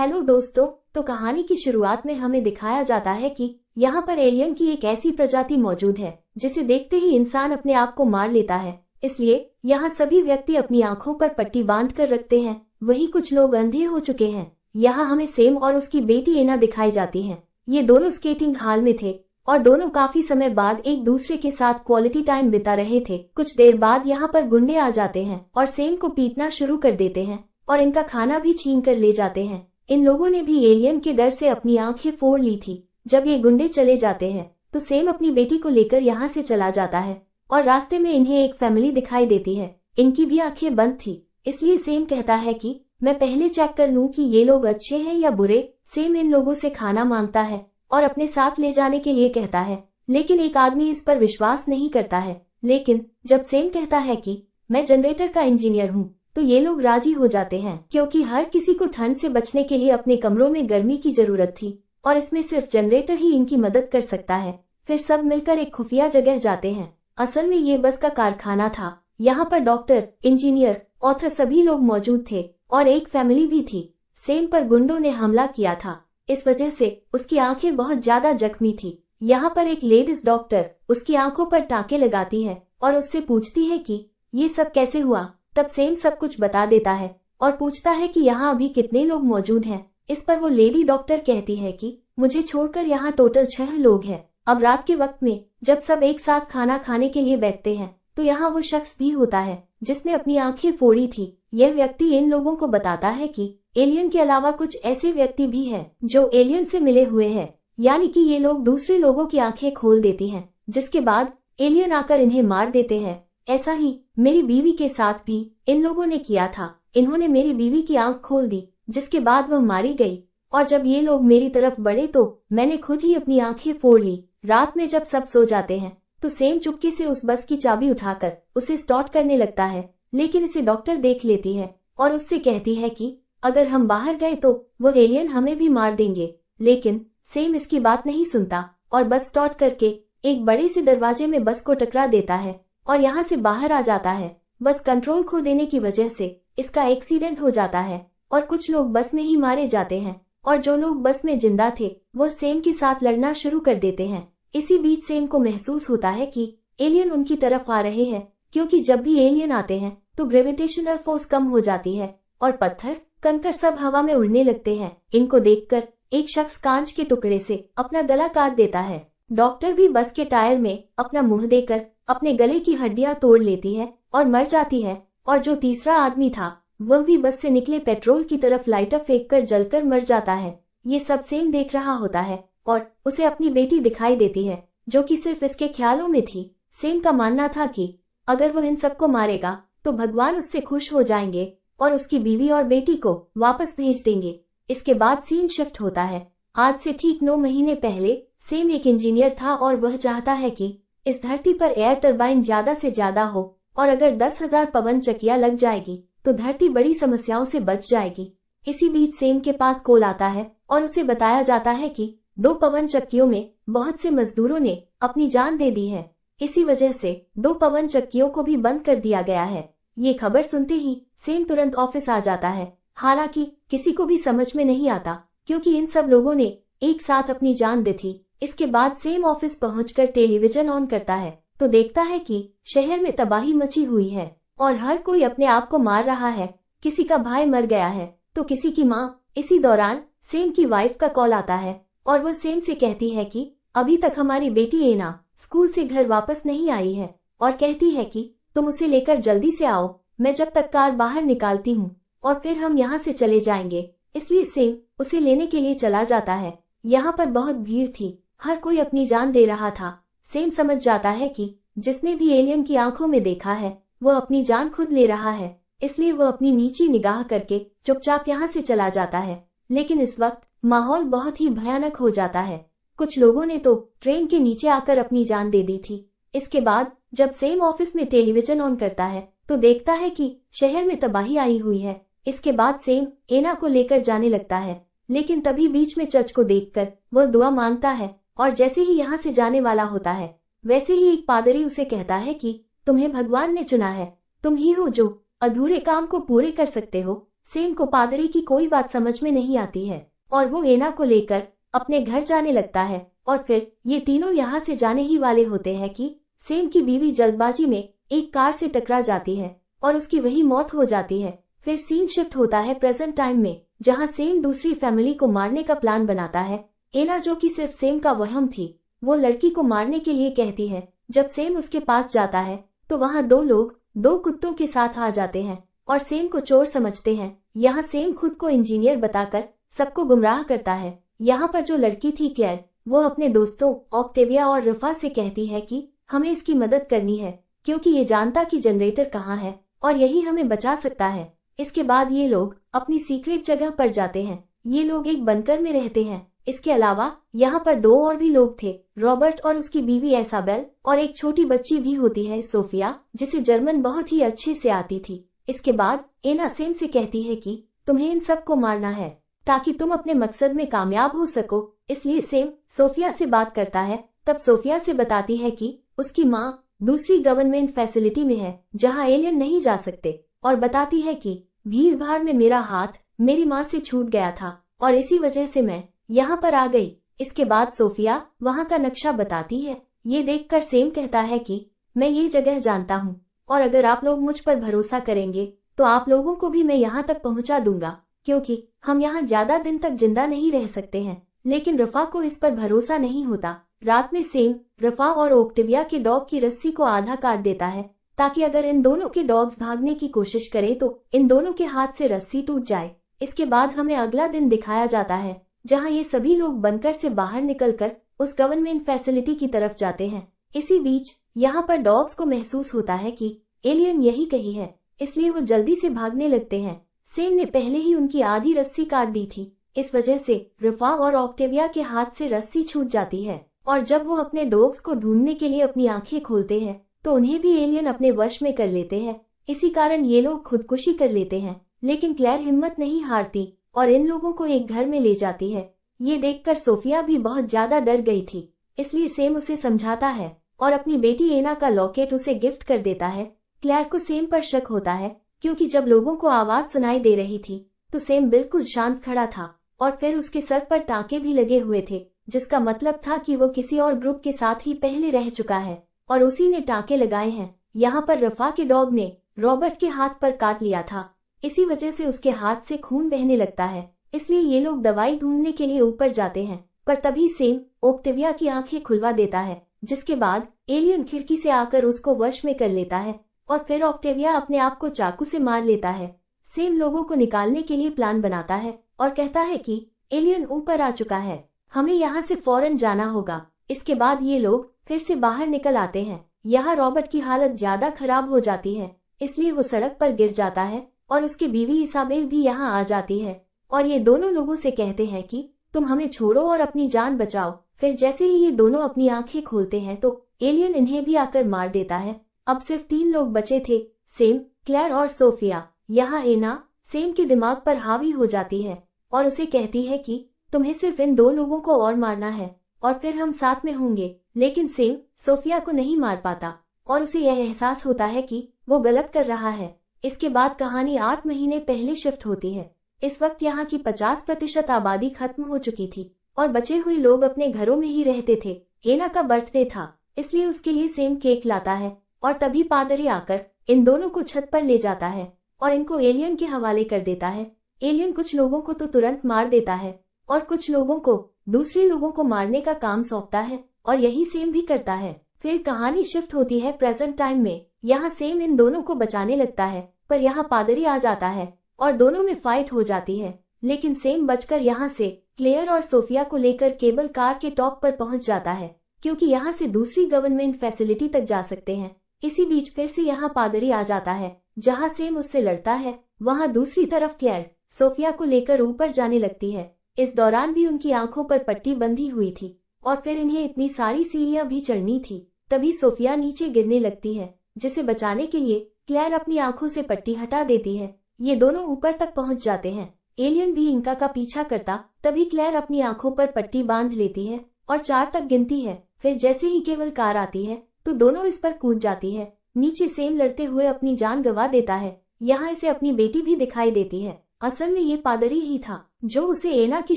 Hello दोस्तों। तो कहानी की शुरुआत में हमें दिखाया जाता है कि यहाँ पर एलियन की एक ऐसी प्रजाति मौजूद है जिसे देखते ही इंसान अपने आप को मार लेता है। इसलिए यहाँ सभी व्यक्ति अपनी आंखों पर पट्टी बांध कर रखते हैं। वही कुछ लोग अंधे हो चुके हैं। यहाँ हमें सेम और उसकी बेटी एना दिखाई जाती है। ये दोनों स्केटिंग हाल में थे और दोनों काफी समय बाद एक दूसरे के साथ क्वालिटी टाइम बिता रहे थे। कुछ देर बाद यहाँ पर गुंडे आ जाते हैं और सेम को पीटना शुरू कर देते हैं और इनका खाना भी छीन कर ले जाते हैं। इन लोगों ने भी एलियन के डर से अपनी आंखें फोड़ ली थी। जब ये गुंडे चले जाते हैं तो सेम अपनी बेटी को लेकर यहाँ से चला जाता है और रास्ते में इन्हें एक फैमिली दिखाई देती है। इनकी भी आंखें बंद थी, इसलिए सेम कहता है कि मैं पहले चेक कर लूं कि ये लोग अच्छे हैं या बुरे। सेम इन लोगों से खाना मांगता है और अपने साथ ले जाने के लिए कहता है, लेकिन एक आदमी इस पर विश्वास नहीं करता है। लेकिन जब सेम कहता है कि मैं जनरेटर का इंजीनियर हूँ तो ये लोग राजी हो जाते हैं, क्योंकि हर किसी को ठंड से बचने के लिए अपने कमरों में गर्मी की जरूरत थी और इसमें सिर्फ जनरेटर ही इनकी मदद कर सकता है। फिर सब मिलकर एक खुफिया जगह जाते हैं। असल में ये बस का कारखाना था। यहाँ पर डॉक्टर, इंजीनियर, ऑथर सभी लोग मौजूद थे और एक फैमिली भी थी। सेम पर गुंडों ने हमला किया था, इस वजह से उसकी आंखें बहुत ज्यादा जख्मी थी। यहाँ पर एक लेडीज डॉक्टर उसकी आंखों पर टाँके लगाती है और उससे पूछती है कि ये सब कैसे हुआ। तब सेम सब कुछ बता देता है और पूछता है कि यहाँ अभी कितने लोग मौजूद हैं। इस पर वो लेडी डॉक्टर कहती है कि मुझे छोड़कर यहाँ टोटल 6 लोग हैं। अब रात के वक्त में जब सब एक साथ खाना खाने के लिए बैठते हैं तो यहाँ वो शख्स भी होता है जिसने अपनी आंखें फोड़ी थी। यह व्यक्ति इन लोगों को बताता है कि एलियन के अलावा कुछ ऐसे व्यक्ति भी हैं जो एलियन से मिले हुए हैं, यानी कि ये लोग दूसरे लोगों की आंखें खोल देती हैं, जिसके बाद एलियन आकर इन्हें मार देते हैं। ऐसा ही मेरी बीवी के साथ भी इन लोगों ने किया था। इन्होंने मेरी बीवी की आंख खोल दी, जिसके बाद वह मारी गई और जब ये लोग मेरी तरफ बढ़े तो मैंने खुद ही अपनी आंखें फोड़ ली। रात में जब सब सो जाते हैं तो सेम चुपके से उस बस की चाबी उठाकर उसे स्टार्ट करने लगता है, लेकिन इसे डॉक्टर देख लेती है और उससे कहती है कि अगर हम बाहर गए तो वो एलियन हमें भी मार देंगे। लेकिन सेम इसकी बात नहीं सुनता और बस स्टार्ट करके एक बड़े से दरवाजे में बस को टकरा देता है और यहाँ से बाहर आ जाता है। बस कंट्रोल खो देने की वजह से इसका एक्सीडेंट हो जाता है और कुछ लोग बस में ही मारे जाते हैं और जो लोग बस में जिंदा थे वो सेम के साथ लड़ना शुरू कर देते हैं। इसी बीच सेम को महसूस होता है कि एलियन उनकी तरफ आ रहे हैं, क्योंकि जब भी एलियन आते हैं तो ग्रेविटेशनल फोर्स कम हो जाती है और पत्थर कंकड़ सब हवा में उड़ने लगते हैं। इनको देखकर एक शख्स कांच के टुकड़े से अपना गला काट देता है। डॉक्टर भी बस के टायर में अपना मुंह देकर अपने गले की हड्डियां तोड़ लेती है और मर जाती है। और जो तीसरा आदमी था वह भी बस से निकले पेट्रोल की तरफ लाइटर फेंककर जलकर मर जाता है। ये सब सेम देख रहा होता है और उसे अपनी बेटी दिखाई देती है, जो कि सिर्फ इसके ख्यालों में थी। सेम का मानना था कि अगर वह इन सबको मारेगा तो भगवान उससे खुश हो जाएंगे और उसकी बीवी और बेटी को वापस भेज देंगे। इसके बाद सीन शिफ्ट होता है। आज से ठीक 9 महीने पहले सेम एक इंजीनियर था और वह चाहता है कि इस धरती पर एयर टरबाइन ज्यादा से ज्यादा हो और अगर 10,000 पवन चक्कियां लग जाएगी तो धरती बड़ी समस्याओं से बच जाएगी। इसी बीच सेम के पास कॉल आता है और उसे बताया जाता है कि 2 पवन चक्कियों में बहुत से मजदूरों ने अपनी जान दे दी है। इसी वजह से 2 पवन चक्कियों को भी बंद कर दिया गया है। ये खबर सुनते ही सेम तुरंत ऑफिस आ जाता है। हालांकि किसी को भी समझ में नहीं आता, क्योंकि इन सब लोगों ने एक साथ अपनी जान दी थी। इसके बाद सेम ऑफिस पहुंचकर टेलीविजन ऑन करता है तो देखता है कि शहर में तबाही मची हुई है और हर कोई अपने आप को मार रहा है। किसी का भाई मर गया है तो किसी की माँ। इसी दौरान सेम की वाइफ का कॉल आता है और वह सेम से कहती है कि अभी तक हमारी बेटी एना स्कूल से घर वापस नहीं आई है और कहती है कि तुम उसे लेकर जल्दी से आओ, मैं जब तक कार बाहर निकालती हूँ और फिर हम यहाँ से चले जाएंगे। इसलिए सेम उसे लेने के लिए चला जाता है। यहाँ पर बहुत भीड़ थी, हर कोई अपनी जान दे रहा था। सेम समझ जाता है कि जिसने भी एलियन की आंखों में देखा है वह अपनी जान खुद ले रहा है, इसलिए वह अपनी नीची निगाह करके चुपचाप यहाँ से चला जाता है। लेकिन इस वक्त माहौल बहुत ही भयानक हो जाता है। कुछ लोगों ने तो ट्रेन के नीचे आकर अपनी जान दे दी थी। इसके बाद जब सेम ऑफिस में टेलीविजन ऑन करता है तो देखता है कि शहर में तबाही आई हुई है। इसके बाद सेम एना को लेकर जाने लगता है, लेकिन तभी बीच में चर्च को देखकर वह दुआ मांगता है और जैसे ही यहाँ से जाने वाला होता है वैसे ही एक पादरी उसे कहता है कि तुम्हें भगवान ने चुना है, तुम ही हो जो अधूरे काम को पूरे कर सकते हो। सेम को पादरी की कोई बात समझ में नहीं आती है और वो एना को लेकर अपने घर जाने लगता है। और फिर ये तीनों यहाँ से जाने ही वाले होते हैं कि सेम की बीवी जल्दबाजी में एक कार से टकरा जाती है और उसकी वही मौत हो जाती है। फिर सीन शिफ्ट होता है प्रेजेंट टाइम में, जहाँ सेम दूसरी फैमिली को मारने का प्लान बनाता है। एना, जो कि सिर्फ सेम का वहम थी, वो लड़की को मारने के लिए कहती है। जब सेम उसके पास जाता है तो वहाँ दो लोग 2 कुत्तों के साथ आ जाते हैं और सेम को चोर समझते हैं। यहाँ सेम खुद को इंजीनियर बताकर सबको गुमराह करता है। यहाँ पर जो लड़की थी क्लेयर, वो अपने दोस्तों ऑक्टेविया और रफा से कहती है कि हमें इसकी मदद करनी है क्योंकि ये जानता कि जनरेटर कहाँ है और यही हमें बचा सकता है। इसके बाद ये लोग अपनी सीक्रेट जगह पर जाते हैं। ये लोग एक बंकर में रहते हैं। इसके अलावा यहाँ पर 2 और भी लोग थे, रॉबर्ट और उसकी बीवी एसाबेल, और एक छोटी बच्ची भी होती है सोफिया, जिसे जर्मन बहुत ही अच्छे से आती थी। इसके बाद एना सेम से कहती है कि तुम्हें इन सबको मारना है ताकि तुम अपने मकसद में कामयाब हो सको। इसलिए सेम सोफिया से बात करता है। तब सोफिया से बताती है कि उसकी माँ दूसरी गवर्नमेंट फैसिलिटी में है जहाँ एलियन नहीं जा सकते, और बताती है कि भीड़ भाड़ में मेरा हाथ मेरी माँ से छूट गया था और इसी वजह से मैं यहाँ पर आ गई। इसके बाद सोफिया वहाँ का नक्शा बताती है। ये देखकर सेम कहता है कि मैं ये जगह जानता हूँ और अगर आप लोग मुझ पर भरोसा करेंगे तो आप लोगों को भी मैं यहाँ तक पहुँचा दूंगा, क्योंकि हम यहाँ ज्यादा दिन तक जिंदा नहीं रह सकते हैं। लेकिन रफा को इस पर भरोसा नहीं होता। रात में सेम रफा और ओक्टेविया के डॉग की रस्सी को आधा काट देता है ताकि अगर इन दोनों के डॉग्स भागने की कोशिश करें तो इन दोनों के हाथ से रस्सी टूट जाए। इसके बाद हमें अगला दिन दिखाया जाता है जहां ये सभी लोग बंकर से बाहर निकलकर उस गवर्नमेंट फैसिलिटी की तरफ जाते हैं। इसी बीच यहाँ पर डॉग्स को महसूस होता है कि एलियन यही कहीं है, इसलिए वो जल्दी से भागने लगते हैं। सेम ने पहले ही उनकी आधी रस्सी काट दी थी। इस वजह से रफा और ऑक्टेविया के हाथ से रस्सी छूट जाती है और जब वो अपने डॉग्स को ढूंढने के लिए अपनी आंखें खोलते हैं तो उन्हें भी एलियन अपने वश में कर लेते हैं। इसी कारण ये लोग खुदकुशी कर लेते हैं, लेकिन क्लेयर हिम्मत नहीं हारती और इन लोगों को एक घर में ले जाती है। ये देखकर सोफिया भी बहुत ज्यादा डर गई थी, इसलिए सेम उसे समझाता है और अपनी बेटी एना का लॉकेट उसे गिफ्ट कर देता है। क्लेयर को सेम पर शक होता है क्योंकि जब लोगों को आवाज सुनाई दे रही थी तो सेम बिल्कुल शांत खड़ा था और फिर उसके सर पर टाँके भी लगे हुए थे, जिसका मतलब था कि वो किसी और ग्रुप के साथ ही पहले रह चुका है और उसी ने टाँके लगाए हैं। यहाँ पर रफा के डॉग ने रॉबर्ट के हाथ पर काट लिया था, इसी वजह से उसके हाथ से खून बहने लगता है। इसलिए ये लोग दवाई ढूंढने के लिए ऊपर जाते हैं, पर तभी सेम ओक्टेविया की आंखें खुलवा देता है, जिसके बाद एलियन खिड़की से आकर उसको वश में कर लेता है और फिर ऑक्टेविया अपने आप को चाकू से मार लेता है। सेम लोगों को निकालने के लिए प्लान बनाता है और कहता है कि एलियन ऊपर आ चुका है, हमें यहाँ से फौरन जाना होगा। इसके बाद ये लोग फिर से बाहर निकल आते हैं। यहाँ रॉबर्ट की हालत ज्यादा खराब हो जाती है, इसलिए वो सड़क पर गिर जाता है और उसकी बीवी इसाबेल भी यहाँ आ जाती है और ये दोनों लोगों से कहते हैं कि तुम हमें छोड़ो और अपनी जान बचाओ। फिर जैसे ही ये दोनों अपनी आंखें खोलते हैं तो एलियन इन्हें भी आकर मार देता है। अब सिर्फ 3 लोग बचे थे, सेम, क्लेयर और सोफिया। यहाँ एना सेम के दिमाग पर हावी हो जाती है और उसे कहती है कि तुम्हें सिर्फ इन 2 लोगों को और मारना है और फिर हम साथ में होंगे। लेकिन सेम सोफिया को नहीं मार पाता और उसे यह एहसास होता है कि वो गलत कर रहा है। इसके बाद कहानी 8 महीने पहले शिफ्ट होती है। इस वक्त यहाँ की 50% आबादी खत्म हो चुकी थी और बचे हुए लोग अपने घरों में ही रहते थे। एना का बर्थडे था, इसलिए उसके लिए सेम केक लाता है और तभी पादरी आकर इन दोनों को छत पर ले जाता है और इनको एलियन के हवाले कर देता है। एलियन कुछ लोगों को तो तुरंत मार देता है और कुछ लोगों को दूसरे लोगों को मारने का काम सौंपता है और यही सेम भी करता है। फिर कहानी शिफ्ट होती है प्रेजेंट टाइम में। यहाँ सेम इन दोनों को बचाने लगता है, पर यहाँ पादरी आ जाता है और दोनों में फाइट हो जाती है। लेकिन सेम बचकर यहाँ से क्लेयर और सोफिया को लेकर केबल कार के टॉप पर पहुँच जाता है, क्योंकि यहाँ से दूसरी गवर्नमेंट फैसिलिटी तक जा सकते हैं। इसी बीच फिर से यहाँ पादरी आ जाता है, जहाँ सेम उससे लड़ता है। वहाँ दूसरी तरफ क्लेयर सोफिया को लेकर ऊपर जाने लगती है। इस दौरान भी उनकी आंखों पर पट्टी बंधी हुई थी और फिर इन्हें इतनी सारी सीढ़ियां भी चढ़नी थी। तभी सोफिया नीचे गिरने लगती है, जिसे बचाने के लिए क्लेयर अपनी आंखों से पट्टी हटा देती है। ये दोनों ऊपर तक पहुंच जाते हैं। एलियन भी इनका का पीछा करता, तभी क्लेयर अपनी आंखों पर पट्टी बांध लेती है और 4 तक गिनती है। फिर जैसे ही केवल कार आती है तो दोनों इस पर कूद जाती है। नीचे सेम लड़ते हुए अपनी जान गंवा देता है। यहाँ इसे अपनी बेटी भी दिखाई देती है। असल में ये पादरी ही था जो उसे एना की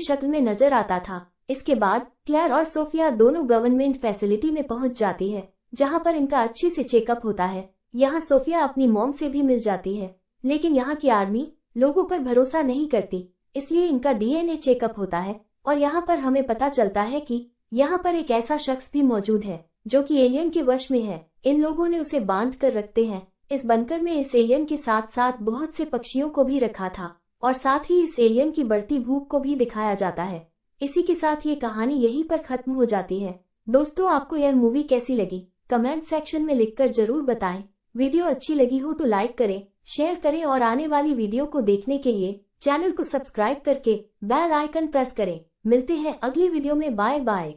शक्ल में नजर आता था। इसके बाद क्लेयर और सोफिया दोनों गवर्नमेंट फैसिलिटी में पहुंच जाती है, जहां पर इनका अच्छे से चेकअप होता है। यहाँ सोफिया अपनी मॉम से भी मिल जाती है, लेकिन यहाँ की आर्मी लोगों पर भरोसा नहीं करती, इसलिए इनका डीएनए चेकअप होता है और यहाँ पर हमें पता चलता है कि यहाँ पर एक ऐसा शख्स भी मौजूद है जो कि एलियन के वश में है। इन लोगों ने उसे बांध कर रखते हैं। इस बंकर में इस एलियन के साथ साथ बहुत से पक्षियों को भी रखा था और साथ ही इस एलियन की बढ़ती भूख को भी दिखाया जाता है। इसी के साथ ये कहानी यहीं पर खत्म हो जाती है। दोस्तों, आपको यह मूवी कैसी लगी कमेंट सेक्शन में लिखकर जरूर बताएं। वीडियो अच्छी लगी हो तो लाइक करें, शेयर करें और आने वाली वीडियो को देखने के लिए चैनल को सब्सक्राइब करके बेल आइकन प्रेस करें। मिलते हैं अगली वीडियो में। Bye bye.